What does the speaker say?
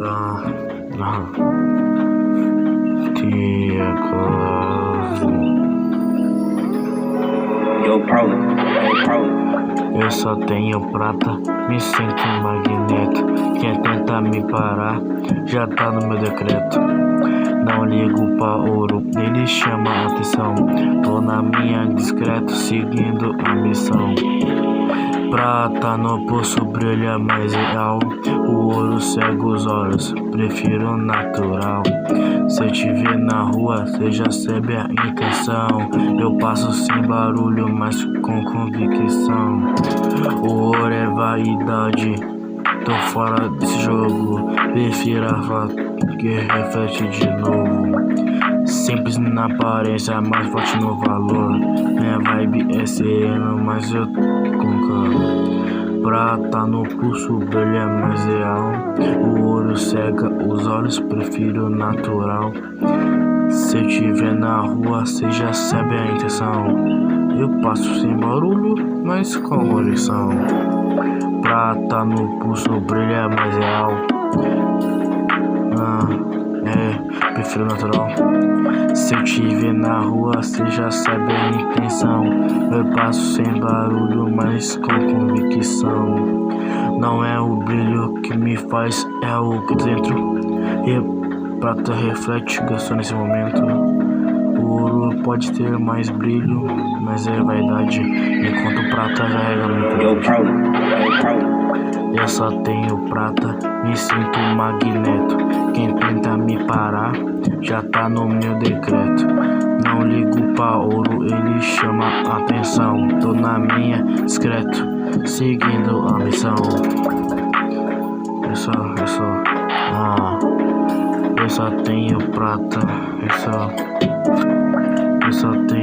Ah, Tia Close. Yo, Pro. Eu só tenho prata, me sinto um magneto. Quem tenta me parar, já tá no meu decreto. Não ligo pra ouro, ele chama a atenção. Tô na minha discreto, seguindo a missão. Prata no pulso brilha mais real. O ouro cega os olhos, prefiro o natural. Se eu te ver na rua, cê já sabe a intenção. Eu passo sem barulho, mas com convicção. O ouro é vaidade, tô fora desse jogo. Prefiro a faca que reflete de novo. Simples na aparência, mais forte no valor. Minha vibe é sereno, mas eu concordo. Prata no pulso brilha mais real. O ouro cega os olhos, prefiro o natural. Se eu te ver na rua, cê já sabe a intenção. Eu passo sem barulho, mas com convicção. Prata no pulso brilha mais real. Prefiro natural. Se eu te ver na rua, cê já sabe a intenção. Eu passo sem barulho, mas com convicção. Não é o brilho que me faz, é o que dentro. E prata reflete, gastou nesse momento. O ouro pode ter mais brilho, mas é vaidade. Enquanto prata carrega muito. Eu só tenho prata, me sinto magneto. Quem tenta me parar, já tá no meu decreto. Não ligo pra ouro, ele chama a atenção. Tô na minha discreto, seguindo a missão. Eu só tenho prata. Eu só tenho